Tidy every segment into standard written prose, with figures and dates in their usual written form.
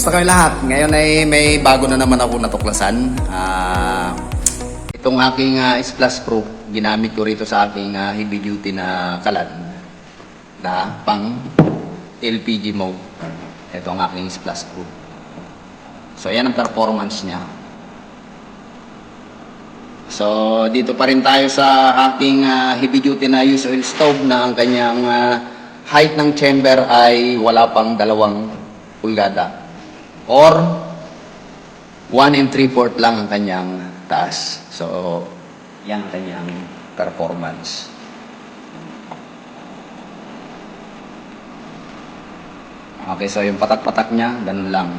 Kumusta kayo lahat? Ngayon ay may bago na naman ako natuklasan. Itong aking Splash Pro, ginamit ko rito sa aking heavy duty na kalan na pang LPG mode. Ito ang aking Splash Pro. So yan ang performance niya. So dito pa rin tayo sa aking heavy duty na use oil stove na ang kanyang height ng chamber ay wala pang 2 pulgada. Or 1 3/4 lang ang kanyang taas. So, yan ang kanyang performance. Okay, so yung patak-patak niya, ganun lang.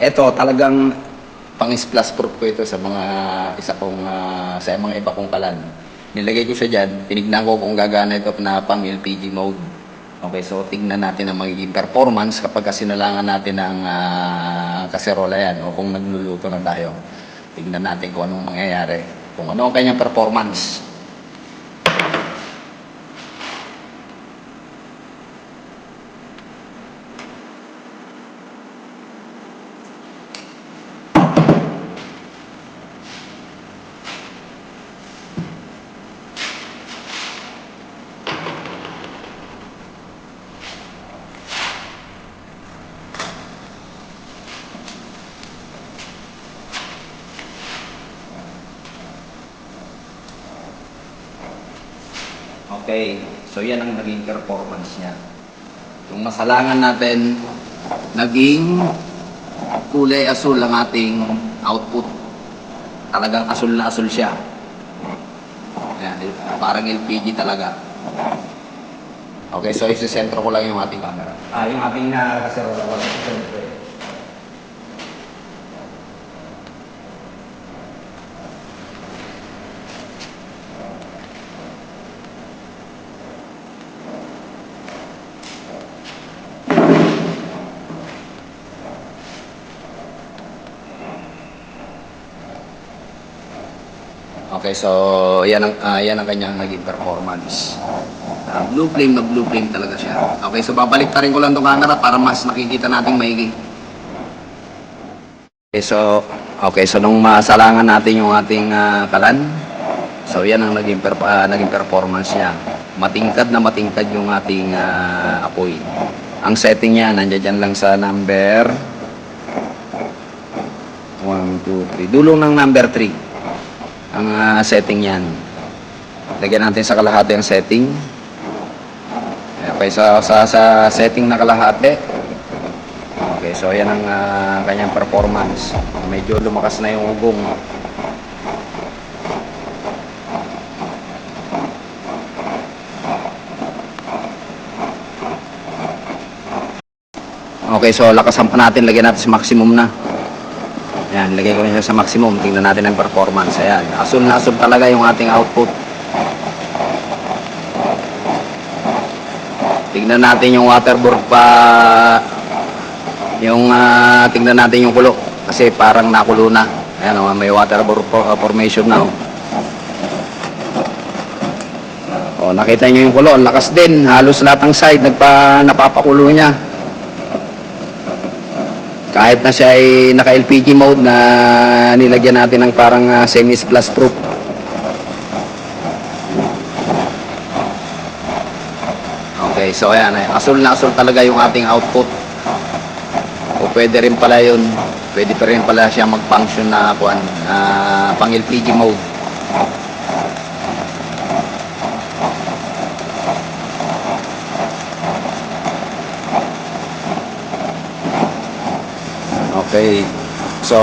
Ito talagang pang-splash proof ko ito sa mga sa mga iba kong kalan. Nilagay ko siya dyan, tinignan ko kung gagana ito na pang LPG mode. Okay, so tignan natin ang magiging performance kapag sinalangan natin ng kaserola yan o kung nagluluto na tayo. Tignan natin kung anong mangyayari, kung ano ang kanyang performance. Okay, so yan ang naging performance niya. Yung masalangan natin, naging kulay asul ang ating output. Talagang asul na asul siya. Ayan, parang LPG talaga. Okay, so isisentro ko lang yung ating camera. Yung ating kaserola ko. Okay, so yan ang kanyang naging performance. Blue flame na blue flame talaga siya. Okay, so babalik ta rin ko lang itong camera para mas nakikita natin maigi. Okay, so nung masalangan natin yung ating kalan, so yan ang naging performance niya. Matingkad na matingkad yung ating apoy. Ang setting niya, nandiyan lang sa number 1, 2, 3. Dulong ng number 3. Ang setting yan. Lagyan natin sa kalahati ang setting. Okay, sa setting na kalahati. Okay, so yan ang kanyang performance. Medyo lumakas na yung ugong. Okay, so lakasan pa natin. Lagyan natin sa maximum na. Ayan, lagay ko na siya sa maximum. Tingnan natin ang performance. Ayan, asul na asul talaga yung ating output. Tingnan natin yung waterboard pa. Tingnan natin yung kulo. Kasi parang nakulo na. Ayan, may waterboard formation na. Nakita nyo yung kulo. Ang lakas din. Halos lahat ng side napapakulo niya. Kahit na siya ay naka-LPG mode na nilagyan natin ng parang semi-splash proof. Okay, so ayan, asul na asul talaga yung ating output. O pwede rin pala yun, pwede pa rin pala siya mag-function na pang LPG mode. Okay, so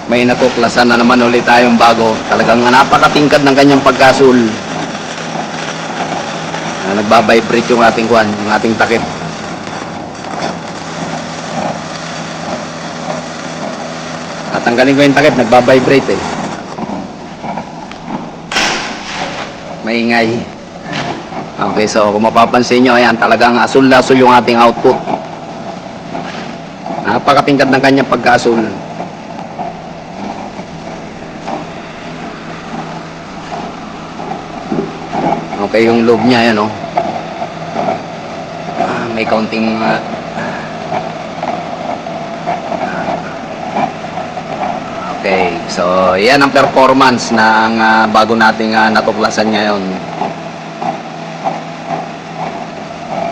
may natuklasan na naman ulit tayong bago. Talagang napakatingkad ng kanyang pagkasul. Nagbabibrate yung ating yung ating takip. Tatanggalin ko yung takip, nagbabibrate eh. Maingay. Okay, so kung mapapansin nyo, ayan, talagang asul na asul yung ating output. Napakatingkad ng kanyang pagkasul. Okay, yung loob niya, yan, oh. May kaunting So, yan ang performance ng bago nating natuklasan ngayon.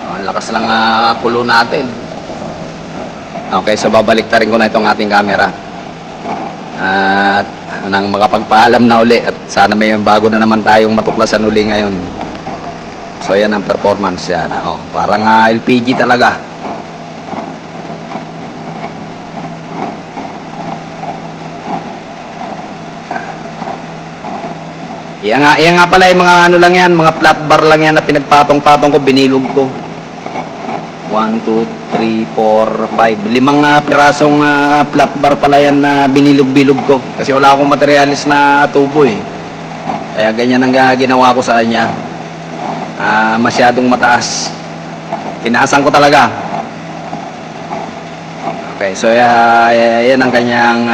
Ang lakas lang pulo natin. Okay, so babalik rin ko na itong ating camera. At nang makapagpaalam na uli at sana may bago na naman tayong matuklasan uli ngayon. So, yan ang performance yan. Oh, parang LPG talaga. Yan nga pala yung mga ano lang yan, mga flat bar lang yan na pinagpatong-patong ko, binilog ko. 1, 2, 3, 4, 5. 5 pirasong flat bar pala yan na binilog-bilog ko. Kasi wala akong materialis na tubo eh. Kaya ganyan ang ginawa ko sa kanya. Masyadong mataas. Tinaasan ko talaga. Okay, so yan ang kanyang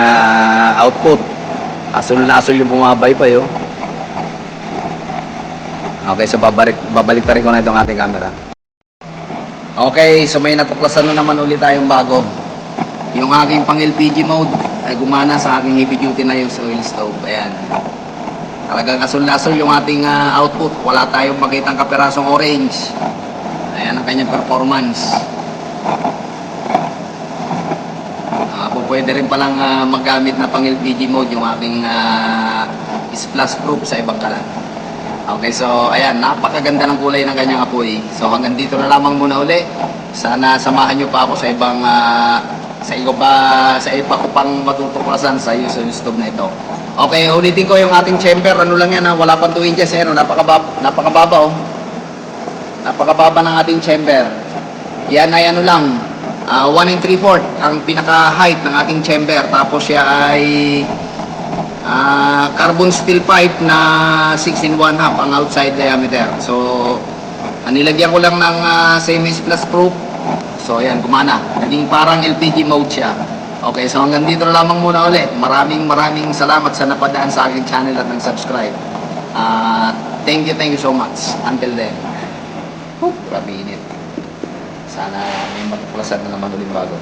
output. Asul na asul yung bumabay pa yun. Okay, so babalik rin ko na itong ating camera. Okay, so may natuklasan na naman ulit tayong bago. Yung aking pang LPG mode ay gumana sa aking heavy duty na yung oil stove. Ayan. Talagang asul na asul yung ating output. Wala tayong makitang kapirasong orange. Ayan ang kanyang performance. Pwede rin palang maggamit na pang LPG mode yung aking splash proof sa ibang kalan. Okay, so ayan, napakaganda ng kulay ng kanyang apoy. So hanggang dito na lamang muna uli. Sana samahan nyo pa ako sa ibang sa iba ko pang matutuklasan sa stove na ito. Okay, ulitin ko yung ating chamber. Ano lang yan, wala pang 2 inches. Napakababa oh. Napakababa ng ating chamber. Yan ay ano lang, 1 3/4 ang pinaka-height ng ating chamber. Tapos siya ay carbon steel pipe na 6 1/2 ang outside diameter. So, nilagyan ko lang ng semi-splash proof. So, ayan, gumana. Naging parang LPG mode siya. Okay, so hanggang dito na lamang muna ulit. Maraming salamat sa napadaan sa aking channel at nag-subscribe. Thank you so much. Until then. Grabe init. Sana may matuklasan na naman ulit bago.